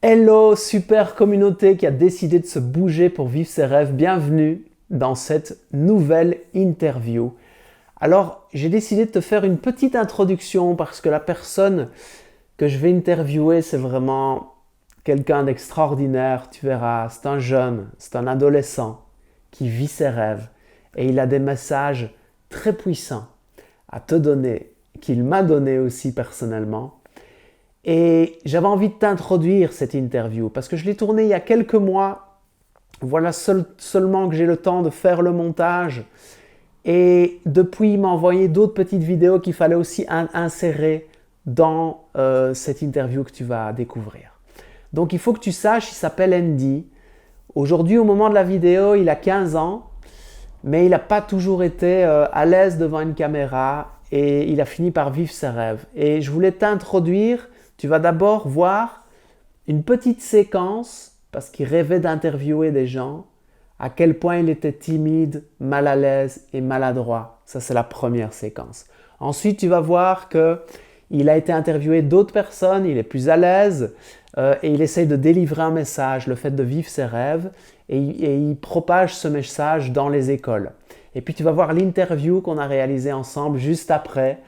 Hello, super communauté qui a décidé de se bouger pour vivre ses rêves. Bienvenue dans cette nouvelle interview. Alors, j'ai décidé de te faire une petite introduction parce que la personne que je vais interviewer, c'est vraiment quelqu'un d'extraordinaire. Tu verras, c'est un jeune, c'est un adolescent qui vit ses rêves et il a des messages très puissants à te donner, qu'il m'a donné aussi personnellement. Et j'avais envie de t'introduire cette interview parce que je l'ai tournée il y a quelques mois. Voilà seulement que j'ai le temps de faire le montage. Et depuis, il m'a envoyé d'autres petites vidéos qu'il fallait aussi insérer dans cette interview que tu vas découvrir. Donc il faut que tu saches, il s'appelle Andy. Aujourd'hui, au moment de la vidéo, il a 15 ans, mais il n'a pas toujours été à l'aise devant une caméra et il a fini par vivre ses rêves. Et je voulais t'introduire. Tu vas d'abord voir une petite séquence, parce qu'il rêvait d'interviewer des gens, à quel point il était timide, mal à l'aise et maladroit. Ça, c'est la première séquence. Ensuite, tu vas voir qu'il a été interviewé d'autres personnes, il est plus à l'aise et il essaye de délivrer un message, le fait de vivre ses rêves, et il propage ce message dans les écoles. Et puis, tu vas voir l'interview qu'on a réalisée ensemble juste après,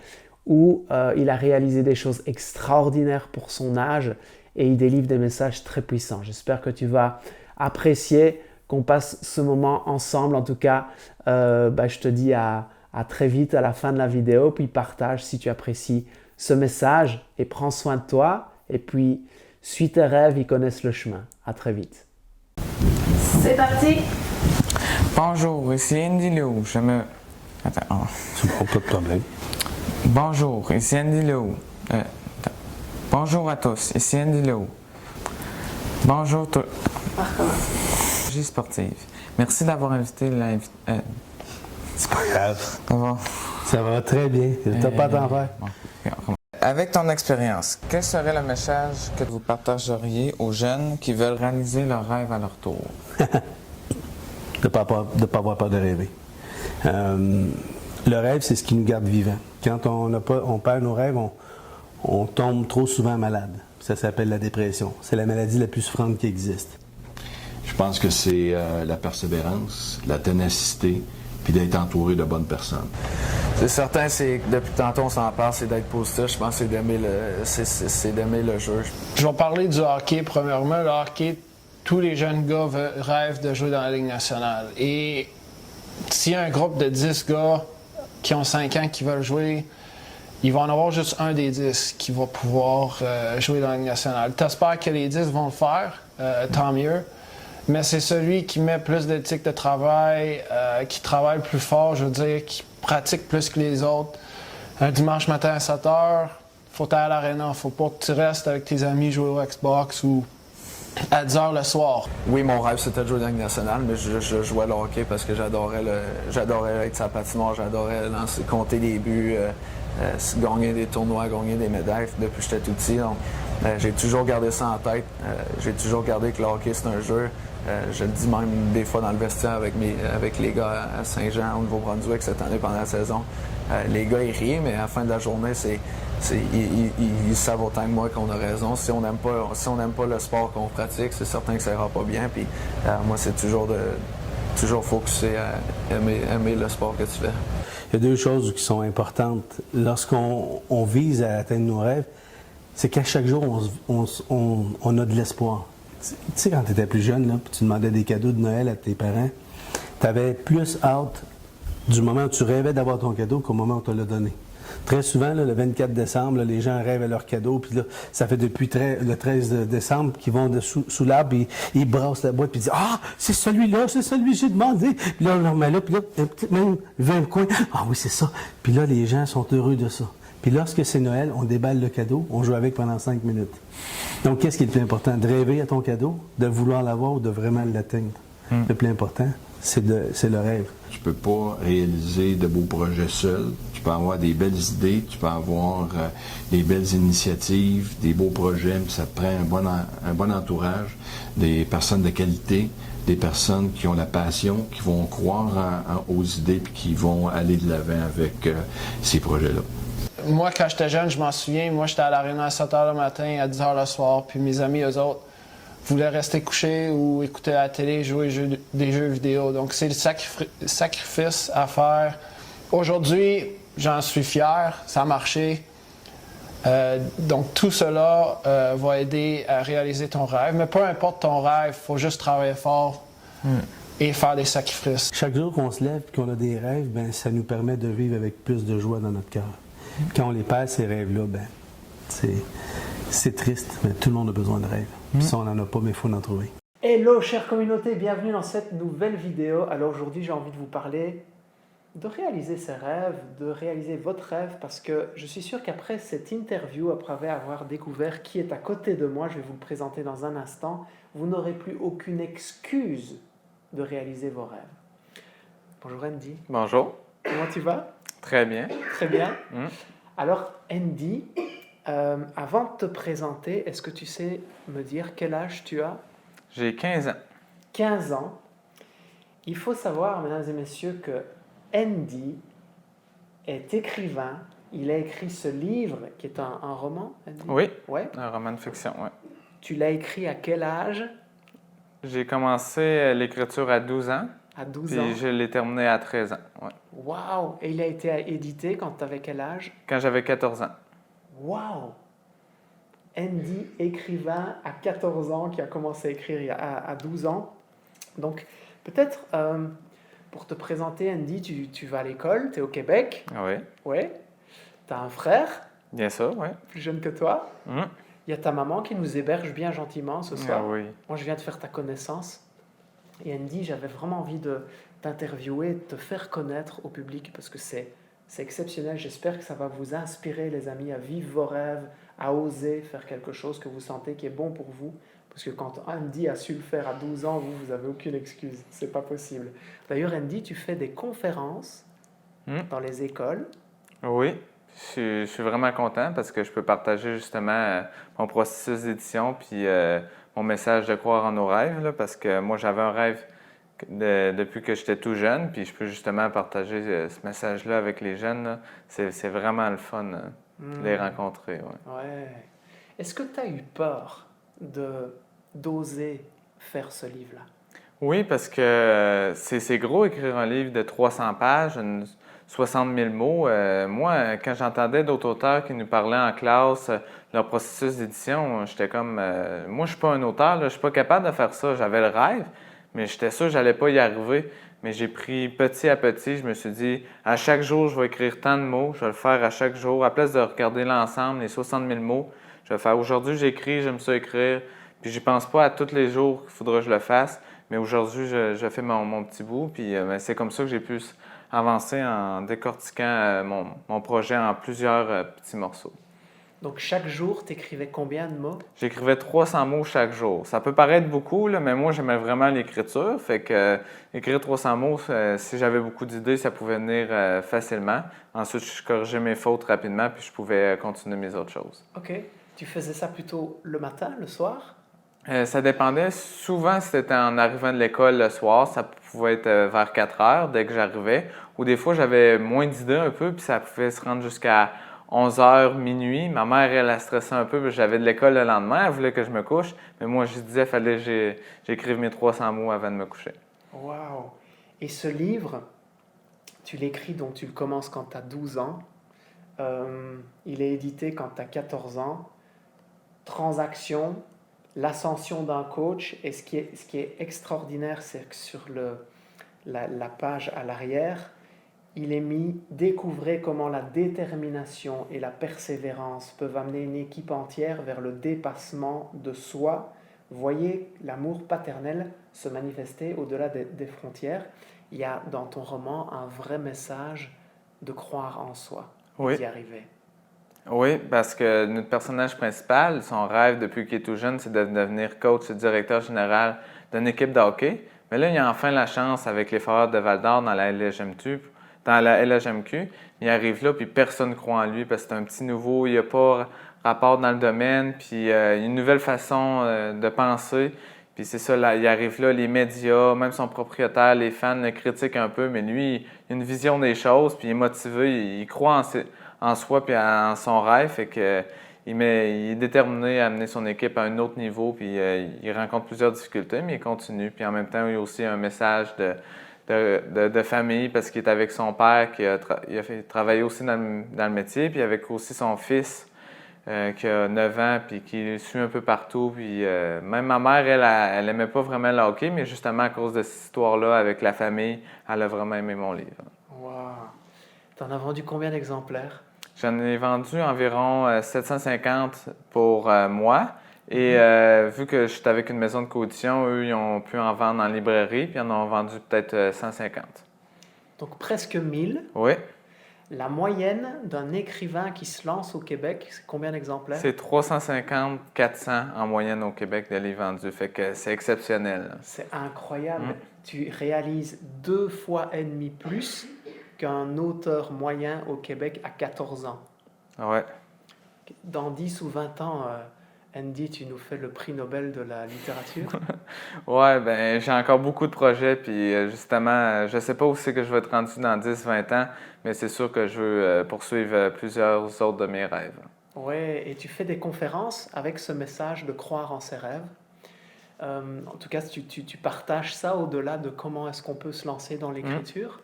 où il a réalisé des choses extraordinaires pour son âge et il délivre des messages très puissants. J'espère que tu vas apprécier qu'on passe ce moment ensemble. En tout cas, je te dis à très vite à la fin de la vidéo, puis partage si tu apprécies ce message et prends soin de toi. Et puis, suis tes rêves, ils connaissent le chemin. À très vite. C'est parti! Bonjour, ici Andy Lehoux. Attends. C'est bon, pas de problème. Bonjour, ici Andy Lehoux. Bonjour à tous, ici Andy Lehoux. Bonjour tout. J sportive. Merci d'avoir invité C'est pas grave. Bon. Ça va très bien. T'as pas à t'en faire. Bon. Avec ton expérience, quel serait le message que vous partageriez aux jeunes qui veulent réaliser leurs rêves à leur tour? De pas avoir peur de rêver. Le rêve, c'est ce qui nous garde vivants. Quand on perd nos rêves, on tombe trop souvent malade. Ça s'appelle la dépression. C'est la maladie la plus souffrante qui existe. Je pense que c'est la persévérance, la ténacité, puis d'être entouré de bonnes personnes. C'est certain, depuis tantôt on s'en parle, c'est d'être positif. Je pense que c'est d'aimer le jeu. Je vais parler du hockey. Premièrement, le hockey, tous les jeunes gars rêvent de jouer dans la Ligue nationale. Et s'il y a un groupe de 10 gars qui ont 5 ans qui veulent jouer, il va en avoir juste un des 10 qui va pouvoir jouer dans la Ligue nationale. T'espères que les 10 vont le faire, tant mieux. Mais c'est celui qui met plus d'éthique de travail, qui travaille plus fort, je veux dire, qui pratique plus que les autres. Un dimanche matin à 7 h, faut aller à l'aréna. Faut pas que tu restes avec tes amis jouer au Xbox ou à 10 h le soir. Oui, mon rêve c'était de jouer dans la Ligue nationale, mais je jouais au hockey parce que j'adorais être sur la patinoire, j'adorais compter des buts, gagner des tournois, gagner des médailles depuis que j'étais tout petit. Donc, j'ai toujours gardé ça en tête. J'ai toujours gardé que le hockey c'est un jeu. Je le dis même des fois dans le vestiaire avec les gars à Saint-Jean, au Nouveau-Brunswick, cette année pendant la saison. Les gars, ils rient, mais à la fin de la journée, ils savent autant que moi qu'on a raison. Si on n'aime pas le sport qu'on pratique, c'est certain que ça ira pas bien. Puis moi, c'est toujours focusé à aimer le sport que tu fais. Il y a deux choses qui sont importantes. Lorsqu'on vise à atteindre nos rêves, c'est qu'à chaque jour, on a de l'espoir. Tu sais, quand tu étais plus jeune, là, puis tu demandais des cadeaux de Noël à tes parents, tu avais plus hâte du moment où tu rêvais d'avoir ton cadeau qu'au moment où tu l'as donné. Très souvent, là, le 24 décembre, là, les gens rêvent à leur cadeau, puis là, ça fait depuis le 13 décembre qu'ils vont sous l'arbre, et ils brassent la boîte, puis ils disent « Ah, c'est celui-là, c'est celui que j'ai demandé! » Puis là, on le remet là, puis là, même 20 coins. « Ah oui, c'est ça! » Puis là, les gens sont heureux de ça. Puis lorsque c'est Noël, on déballe le cadeau, on joue avec pendant 5 minutes. Donc, qu'est-ce qui est le plus important? De rêver à ton cadeau, de vouloir l'avoir ou de vraiment l'atteindre? Le plus important, c'est le rêve. Tu peux pas réaliser de beaux projets seul. Tu peux avoir des belles idées, tu peux avoir des belles initiatives, des beaux projets, mais ça te prend un bon entourage, des personnes de qualité, des personnes qui ont la passion, qui vont croire aux idées puis qui vont aller de l'avant avec ces projets-là. Moi, quand j'étais jeune, je m'en souviens, moi, j'étais à l'aréna à 7 h le matin, à 10 h le soir, puis mes amis, eux autres, voulait rester couché ou écouter la télé, jouer des jeux vidéo. Donc, c'est le sacrifice à faire. Aujourd'hui, j'en suis fier, ça a marché. Donc, tout cela va aider à réaliser ton rêve. Mais peu importe ton rêve, il faut juste travailler fort et faire des sacrifices. Chaque jour qu'on se lève et qu'on a des rêves, ben, ça nous permet de vivre avec plus de joie dans notre cœur. Quand on les perd, ces rêves-là, ben, c'est triste, mais tout le monde a besoin de rêves. Puis ça, on n'en a pas, mais il faut en trouver. Hello chère communauté, bienvenue dans cette nouvelle vidéo. Alors aujourd'hui j'ai envie de vous parler de réaliser ses rêves, de réaliser votre rêve parce que je suis sûr qu'après cette interview, après avoir découvert qui est à côté de moi, je vais vous le présenter dans un instant, vous n'aurez plus aucune excuse de réaliser vos rêves. Bonjour Andy. Bonjour. Comment tu vas? Très bien. Très bien. Alors Andy, avant de te présenter, est-ce que tu sais me dire quel âge tu as? J'ai 15 ans. 15 ans. Il faut savoir, mesdames et messieurs, que Andy est écrivain. Il a écrit ce livre qui est un roman, Andy? Oui, Ouais. un roman de fiction, oui. Tu l'as écrit à quel âge? J'ai commencé l'écriture à 12 ans, À 12 puis ans. je l'ai terminé à 13 ans. Ouais. Waouh! Et il a été édité quand tu avais quel âge? Quand j'avais 14 ans. Waouh! Andy, écrivain à 14 ans, qui a commencé à écrire à 12 ans. Donc, peut-être, pour te présenter, Andy, tu vas à l'école, tu es au Québec. Oui, Ouais. Tu as un frère, bien sûr, oui. plus jeune que toi. Hum. Il y a ta maman qui nous héberge bien gentiment ce soir. Ah oui. Moi, je viens de faire ta connaissance. Et Andy, j'avais vraiment envie de t'interviewer, de te faire connaître au public parce que c'est exceptionnel. J'espère que ça va vous inspirer, les amis, à vivre vos rêves, à oser faire quelque chose que vous sentez qui est bon pour vous. Parce que quand Andy a su le faire à 12 ans, vous n'avez aucune excuse. C'est pas possible. D'ailleurs, Andy, tu fais des conférences dans les écoles. Oui, je suis vraiment content parce que je peux partager justement mon processus d'édition puis mon message de croire en nos rêves, là, parce que moi, j'avais un rêve depuis que j'étais tout jeune, puis je peux justement partager ce message-là avec les jeunes. Là. C'est vraiment le fun de les rencontrer. Ouais. Ouais. Est-ce que tu as eu peur d'oser faire ce livre-là? Oui, parce que c'est gros écrire un livre de 300 pages, 60 000 mots. Moi, quand j'entendais d'autres auteurs qui nous parlaient en classe, leur processus d'édition, j'étais comme, moi, je suis pas un auteur, là, je suis pas capable de faire ça. J'avais le rêve, mais j'étais sûr que j'allais pas y arriver. Mais j'ai pris petit à petit, je me suis dit, à chaque jour, je vais écrire tant de mots, je vais le faire à chaque jour. À place de regarder l'ensemble, les 60 000 mots, je vais faire, aujourd'hui, j'écris, j'aime ça écrire, puis j'y pense pas à tous les jours qu'il faudra que je le fasse. Mais aujourd'hui, je fais mon petit bout, puis c'est comme ça que j'ai pu avancer en décortiquant mon projet en plusieurs petits morceaux. Donc, chaque jour, tu écrivais combien de mots? J'écrivais 300 mots chaque jour. Ça peut paraître beaucoup, là, mais moi, j'aimais vraiment l'écriture. Fait que écrire 300 mots, si j'avais beaucoup d'idées, ça pouvait venir facilement. Ensuite, je corrigeais mes fautes rapidement, puis je pouvais continuer mes autres choses. OK. Tu faisais ça plutôt le matin, le soir? Ça dépendait. Souvent, c'était en arrivant de l'école le soir. Ça pouvait être vers 4 heures dès que j'arrivais. Ou des fois, j'avais moins d'idées un peu, puis ça pouvait se rendre jusqu'à 11 heures, minuit. Ma mère, elle a stressé un peu, j'avais de l'école le lendemain. Elle voulait que je me couche. Mais moi, je disais qu'il fallait que j'écrive mes 300 mots avant de me coucher. Wow! Et ce livre, tu l'écris, donc tu le commences quand tu as 12 ans. Il est édité quand tu as 14 ans. Transaction, l'ascension d'un coach. Et ce qui est extraordinaire, c'est que sur la page à l'arrière, il est mis « Découvrez comment la détermination et la persévérance peuvent amener une équipe entière vers le dépassement de soi. Voyez l'amour paternel se manifester au-delà des frontières. » Il y a dans ton roman un vrai message de croire en soi, Oui. d'y arriver. Oui, parce que notre personnage principal, son rêve depuis qu'il est tout jeune, c'est de devenir coach et directeur général d'une équipe de hockey. Mais là, il a enfin la chance avec les Foreurs de Val-d'Or dans la LHMQ. Il arrive là, puis personne ne croit en lui parce que c'est un petit nouveau, il n'a pas rapport dans le domaine, puis il a une nouvelle façon de penser. Puis c'est ça, là, il arrive là, les médias, même son propriétaire, les fans le critiquent un peu, mais lui, il a une vision des choses, puis il est motivé, il croit en soi puis en son rêve, fait que il est déterminé à amener son équipe à un autre niveau, puis il rencontre plusieurs difficultés, mais il continue. Puis en même temps, il y a aussi un message de famille parce qu'il est avec son père qui a travaillé aussi dans le métier, puis avec aussi son fils qui a 9 ans, puis qui le suit un peu partout. Puis même ma mère, elle n'aimait pas vraiment le hockey, mais justement à cause de cette histoire-là avec la famille, elle a vraiment aimé mon livre. Wow. Tu en as vendu combien d'exemplaires? J'en ai vendu environ 750 pour moi. Et vu que j'étais avec une maison de coédition, eux, ils ont pu en vendre en librairie, puis ils en ont vendu peut-être 150. Donc presque 1000. Oui. La moyenne d'un écrivain qui se lance au Québec, c'est combien d'exemplaires? C'est 350-400 en moyenne au Québec de livres vendus. Fait que c'est exceptionnel. C'est incroyable. Tu réalises 2 fois et demi plus qu'un auteur moyen au Québec à 14 ans. Ouais. Dans 10 ou 20 ans, Andy, tu nous fais le prix Nobel de la littérature? Ouais, ben j'ai encore beaucoup de projets, puis justement, je sais pas où c'est que je vais être rendu dans 10-20 ans, mais c'est sûr que je veux poursuivre plusieurs autres de mes rêves. Ouais, et tu fais des conférences avec ce message de croire en ses rêves. En tout cas, tu partages ça au-delà de comment est-ce qu'on peut se lancer dans l'écriture.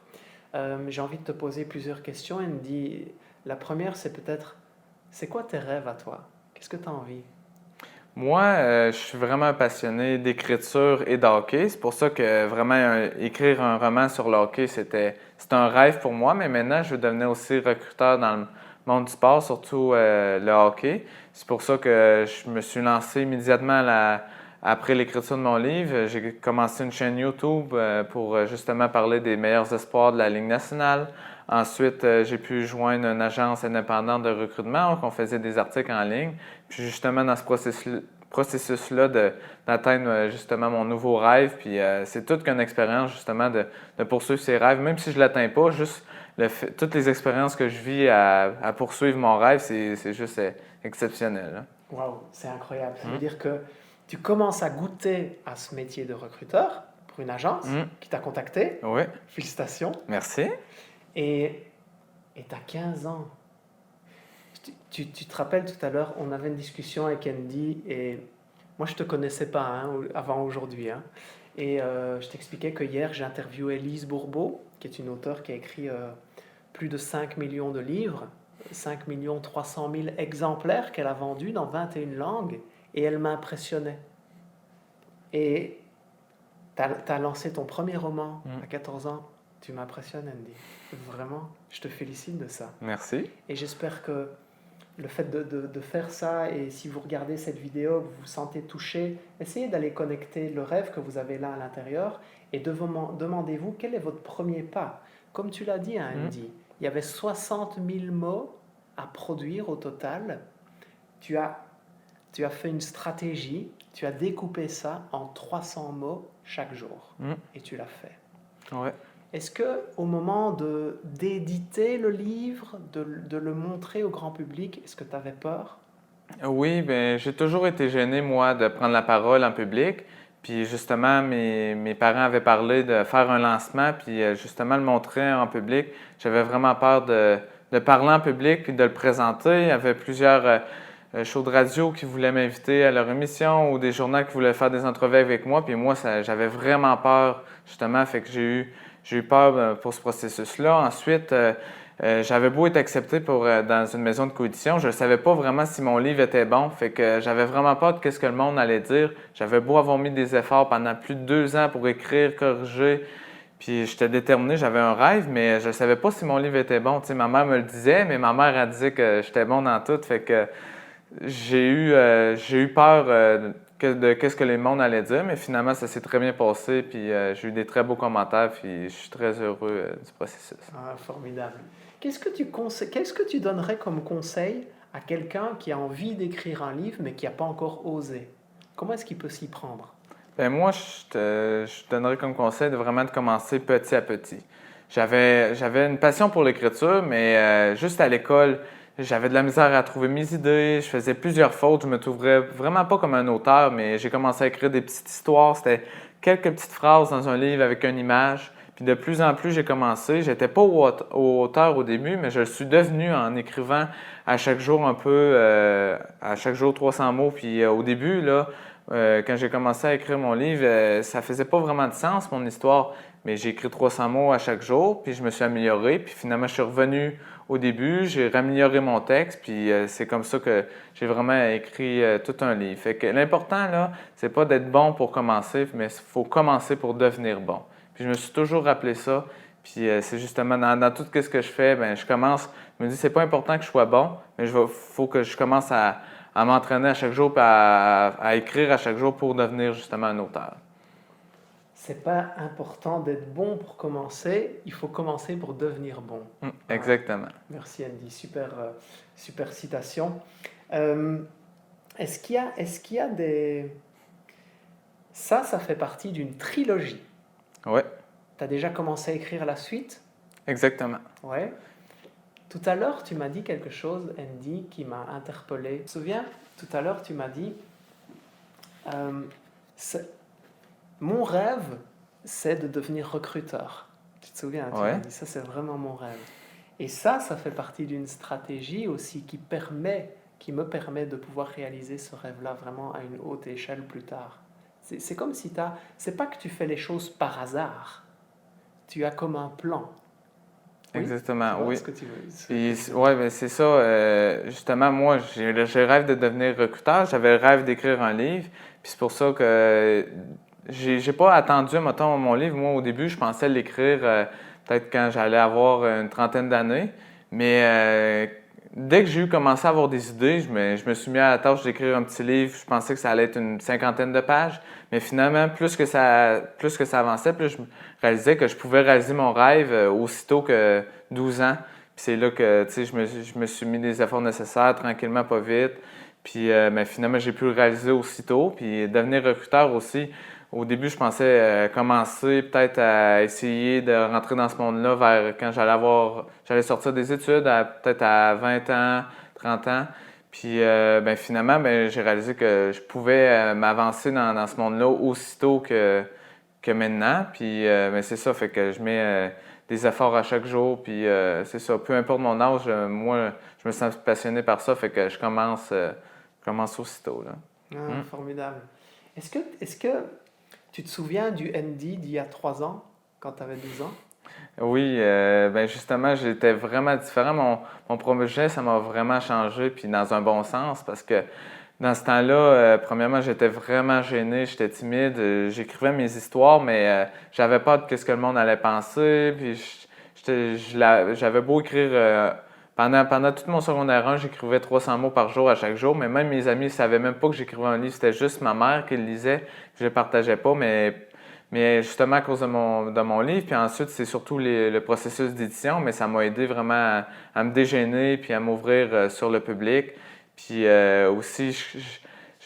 J'ai envie de te poser plusieurs questions. Andy, la première, c'est peut-être, c'est quoi tes rêves à toi? Qu'est-ce que tu as envie? Moi, je suis vraiment passionné d'écriture et de hockey. C'est pour ça que vraiment écrire un roman sur le hockey, c'est un rêve pour moi. Mais maintenant, je veux devenir aussi recruteur dans le monde du sport, surtout le hockey. C'est pour ça que je me suis lancé immédiatement après l'écriture de mon livre. J'ai commencé une chaîne YouTube pour justement parler des meilleurs espoirs de la Ligue nationale. Ensuite, j'ai pu joindre une agence indépendante de recrutement, on faisait des articles en ligne. Puis justement, dans ce processus-là d'atteindre justement mon nouveau rêve, puis c'est toute qu'une expérience justement de poursuivre ses rêves. Même si je ne l'atteins pas, juste toutes les expériences que je vis à poursuivre mon rêve, c'est juste exceptionnel. Waouh, c'est incroyable. Ça veut dire que tu commences à goûter à ce métier de recruteur pour une agence qui t'a contacté. Oui. Félicitations. Merci. Et tu as 15 ans. Tu te rappelles tout à l'heure, on avait une discussion avec Andy et moi je ne te connaissais pas avant aujourd'hui. Et je t'expliquais que hier j'ai interviewé Lise Bourbeau, qui est une auteure qui a écrit plus de 5 millions de livres, 5 300 000 exemplaires qu'elle a vendus dans 21 langues et elle m'a impressionné. Et tu as lancé ton premier roman à 14 ans. Tu m'impressionnes, Andy. Vraiment, je te félicite de ça. Merci. Et j'espère que le fait de faire ça, et si vous regardez cette vidéo, vous vous sentez touché, essayez d'aller connecter le rêve que vous avez là à l'intérieur et demandez-vous quel est votre premier pas. Comme tu l'as dit, Andy, il y avait 60 000 mots à produire au total. Tu as fait une stratégie, tu as découpé ça en 300 mots chaque jour et tu l'as fait. Ouais. Est-ce qu'au moment d'éditer le livre, de le montrer au grand public, est-ce que tu avais peur? Oui, ben j'ai toujours été gêné, moi, de prendre la parole en public. Puis justement, mes parents avaient parlé de faire un lancement, puis justement le montrer en public. J'avais vraiment peur de parler en public puis de le présenter. Il y avait plusieurs shows de radio qui voulaient m'inviter à leur émission ou des journaux qui voulaient faire des entrevues avec moi. Puis moi, j'avais vraiment peur, justement, fait que j'ai eu peur pour ce processus-là. Ensuite, j'avais beau être accepté dans une maison de coédition, je ne savais pas vraiment si mon livre était bon. Fait que j'avais vraiment peur de ce que le monde allait dire. J'avais beau avoir mis des efforts pendant plus de 2 ans pour écrire, corriger. Puis j'étais déterminé, j'avais un rêve, mais je ne savais pas si mon livre était bon. Tu sais, ma mère me le disait, mais ma mère elle disait que j'étais bon dans tout. Fait que j'ai eu peur de qu'est-ce que les mondes allaient dire, mais finalement, ça s'est très bien passé, puis j'ai eu des très beaux commentaires, puis je suis très heureux du processus. Ah, formidable. Qu'est-ce que tu donnerais comme conseil à quelqu'un qui a envie d'écrire un livre, mais qui n'a pas encore osé? Comment est-ce qu'il peut s'y prendre? Ben moi, je donnerais comme conseil de vraiment commencer petit à petit. J'avais une passion pour l'écriture, mais juste à l'école, j'avais de la misère à trouver mes idées, je faisais plusieurs fautes, je me trouverais vraiment pas comme un auteur, mais j'ai commencé à écrire des petites histoires, c'était quelques petites phrases dans un livre avec une image, Puis de plus en plus, j'ai commencé. J'étais pas au hauteur au début, mais je le suis devenu en écrivant à chaque jour un peu, à chaque jour 300 mots. Puis au début, là, quand j'ai commencé à écrire mon livre, ça faisait pas vraiment de sens, mon histoire. Mais j'ai écrit 300 mots à chaque jour, puis je me suis amélioré. Puis finalement, je suis revenu au début, j'ai amélioré mon texte, puis c'est comme ça que j'ai vraiment écrit tout un livre. Fait que l'important, là, c'est pas d'être bon pour commencer, mais il faut commencer pour devenir bon. Puis je me suis toujours rappelé ça. Puis c'est justement dans tout ce que je fais, ben je commence, je me dis, c'est pas important que je sois bon, mais faut que je commence à m'entraîner à chaque jour, puis à écrire à chaque jour pour devenir justement un auteur. C'est pas important d'être bon pour commencer, il faut commencer pour devenir bon. Exactement. Merci Andy, super citation. Est-ce qu'il y a des... Ça fait partie d'une trilogie. Oui, Tu as déjà commencé à écrire la suite? exactement. Ouais. Tout à l'heure, tu m'as dit quelque chose, Andy, qui m'a interpellé. Tu te souviens? Tout à l'heure, tu m'as dit mon rêve, c'est de devenir recruteur. Tu te souviens? Tu m'as dit ça, c'est vraiment mon rêve. Et ça fait partie d'une stratégie aussi qui me permet de pouvoir réaliser ce rêve-là vraiment à une haute échelle plus tard. C'est comme si c'est pas que tu fais les choses par hasard. Tu as comme un plan. Exactement, oui. Ce que tu veux. Oui, ben c'est ça. Justement, moi, j'ai le rêve de devenir recruteur. J'avais le rêve d'écrire un livre. Puis c'est pour ça que j'ai pas attendu, mettons, mon livre. Moi, au début, je pensais l'écrire peut-être quand j'allais avoir une trentaine d'années. Mais dès que j'ai commencé à avoir des idées, je me suis mis à la tâche d'écrire un petit livre. Je pensais que ça allait être une 50aine de pages. Mais finalement, plus que ça avançait, plus je réalisais que je pouvais réaliser mon rêve aussitôt que 12 ans. Puis c'est là que je me suis mis des efforts nécessaires, tranquillement, pas vite. Puis finalement, j'ai pu le réaliser aussitôt. Puis devenir recruteur aussi. Au début, je pensais commencer peut-être à essayer de rentrer dans ce monde-là vers quand j'allais sortir des études, peut-être à 20 ans, 30 ans. Puis finalement, j'ai réalisé que je pouvais m'avancer dans ce monde-là aussitôt que maintenant. Puis c'est ça, fait que je mets des efforts à chaque jour. Puis c'est ça, peu importe mon âge, moi, je me sens passionné par ça, fait que je commence aussitôt, là. Formidable. Est-ce que tu te souviens du Andy d'il y a 3 ans, quand tu avais 12 ans? Oui, justement, j'étais vraiment différent. Mon projet, ça m'a vraiment changé, puis dans un bon sens, parce que dans ce temps-là, premièrement, j'étais vraiment gêné, j'étais timide, j'écrivais mes histoires, mais j'avais peur de ce que le monde allait penser, puis j'avais beau écrire... Pendant tout mon secondaire 1, j'écrivais 300 mots par jour à chaque jour, mais même mes amis ne savaient même pas que j'écrivais un livre. C'était juste ma mère qui le lisait, je ne le partageais pas, mais justement à cause de mon livre. Puis ensuite, c'est surtout le processus d'édition, mais ça m'a aidé vraiment à me dégêner puis à m'ouvrir sur le public. Puis aussi,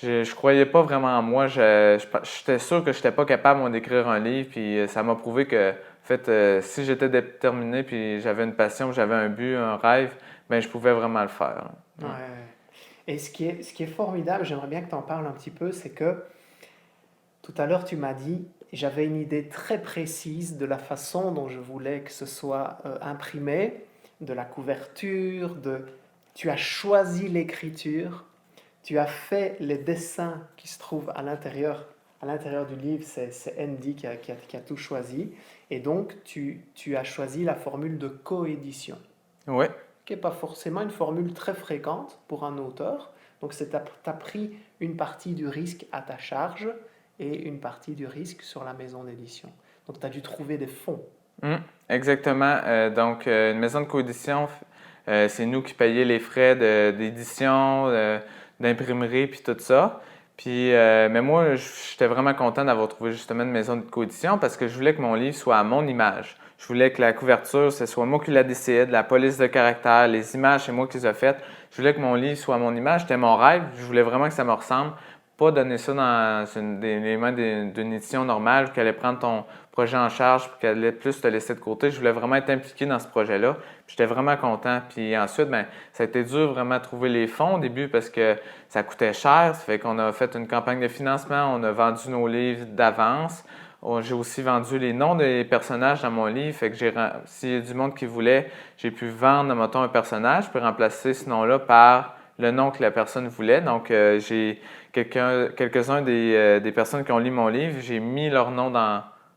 je croyais pas vraiment en moi. J'étais sûr que je n'étais pas capable, moi, d'écrire un livre, puis ça m'a prouvé que en fait, si j'étais déterminé puis j'avais une passion, j'avais un but, un rêve, je pouvais vraiment le faire. Ouais. Et ce qui est formidable, j'aimerais bien que tu en parles un petit peu, c'est que tout à l'heure, tu m'as dit, j'avais une idée très précise de la façon dont je voulais que ce soit imprimé, de la couverture, tu as choisi l'écriture, tu as fait les dessins qui se trouvent à l'intérieur du livre, c'est Andy qui a tout choisi. Et donc, tu as choisi la formule de coédition. Oui. Qui n'est pas forcément une formule très fréquente pour un auteur. Donc, tu as pris une partie du risque à ta charge et une partie du risque sur la maison d'édition. Donc, tu as dû trouver des fonds. Exactement. Donc, une maison de coédition, c'est nous qui payons les frais d'édition, d'imprimerie, puis tout ça. Puis, mais moi, j'étais vraiment content d'avoir trouvé justement une maison de coédition parce que je voulais que mon livre soit à mon image. Je voulais que la couverture, ce soit moi qui la décide, la police de caractère, les images, c'est moi qui les ai faites. Je voulais que mon livre soit à mon image. C'était mon rêve. Je voulais vraiment que ça me ressemble. Pas donner ça dans les mains d'une édition normale qui allait prendre ton projet en charge et qu'elle allait plus te laisser de côté. Je voulais vraiment être impliqué dans ce projet-là. J'étais vraiment content. Puis ensuite, ça a été dur vraiment de trouver les fonds au début parce que ça coûtait cher. Ça fait qu'on a fait une campagne de financement. On a vendu nos livres d'avance. J'ai aussi vendu les noms des personnages dans mon livre. Fait que s'il y a du monde qui voulait, j'ai pu vendre, mettons, un personnage, puis remplacer ce nom-là par le nom que la personne voulait. Donc, j'ai quelques-uns des personnes qui ont lu mon livre, j'ai mis leur nom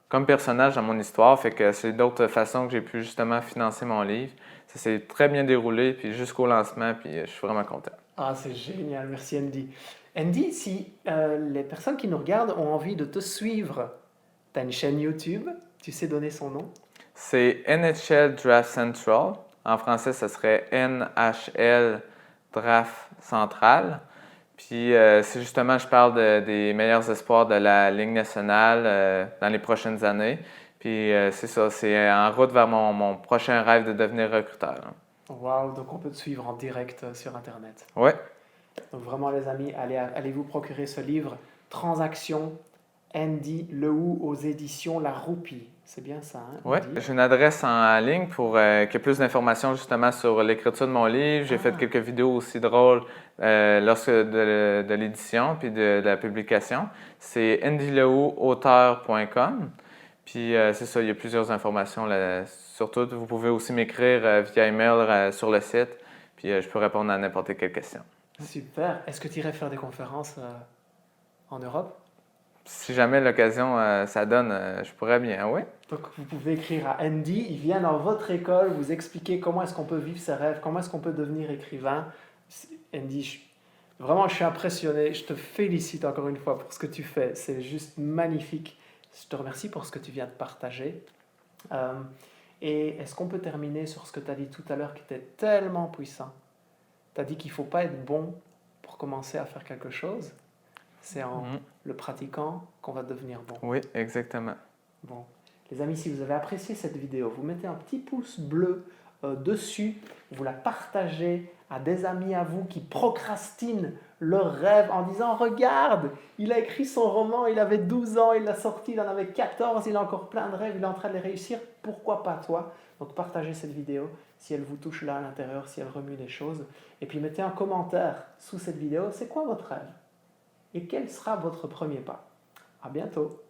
comme personnage dans mon histoire. Fait que c'est d'autres façons que j'ai pu justement financer mon livre. Ça s'est très bien déroulé, puis jusqu'au lancement, puis je suis vraiment content. Ah, c'est génial, merci Andy. Andy, si les personnes qui nous regardent ont envie de te suivre, tu as une chaîne YouTube, tu sais donner son nom? C'est NHL Draft Central. En français, ce serait NHL Draft Central. Puis c'est justement, je parle des meilleurs espoirs de la Ligue nationale dans les prochaines années. Puis c'est ça, c'est en route vers mon prochain rêve de devenir recruteur. Wow, donc on peut te suivre en direct sur Internet. Oui. Donc vraiment les amis, allez vous procurer ce livre, Transaction, Andy Lehoux aux éditions La Roupie. C'est bien ça, hein? Oui, j'ai une adresse en ligne pour qu'il y ait plus d'informations justement sur l'écriture de mon livre. J'ai fait quelques vidéos aussi drôles lorsque de l'édition puis de la publication. C'est andylehoux-auteur.com. Puis c'est ça, il y a plusieurs informations là. Surtout, vous pouvez aussi m'écrire via email sur le site. Puis je peux répondre à n'importe quelle question. Super. Est-ce que tu irais faire des conférences en Europe? Si jamais l'occasion ça donne, je pourrais bien, oui. Donc vous pouvez écrire à Andy, il vient dans votre école vous expliquer comment est-ce qu'on peut vivre ses rêves, comment est-ce qu'on peut devenir écrivain. Andy, vraiment je suis impressionné, je te félicite encore une fois pour ce que tu fais, c'est juste magnifique. Je te remercie pour ce que tu viens de partager. Et est-ce qu'on peut terminer sur ce que tu as dit tout à l'heure qui était tellement puissant? Tu as dit qu'il ne faut pas être bon pour commencer à faire quelque chose. C'est en le pratiquant qu'on va devenir bon. Oui, exactement. Bon. Les amis, si vous avez apprécié cette vidéo, vous mettez un petit pouce bleu dessus, vous la partagez à des amis à vous qui procrastinent leur rêve en disant « Regarde, il a écrit son roman, il avait 12 ans, il l'a sorti, il en avait 14, il a encore plein de rêves, il est en train de les réussir, pourquoi pas toi ?» Donc partagez cette vidéo si elle vous touche là à l'intérieur, si elle remue les choses. Et puis mettez un commentaire sous cette vidéo, c'est quoi votre rêve? Et quel sera votre premier pas? À bientôt!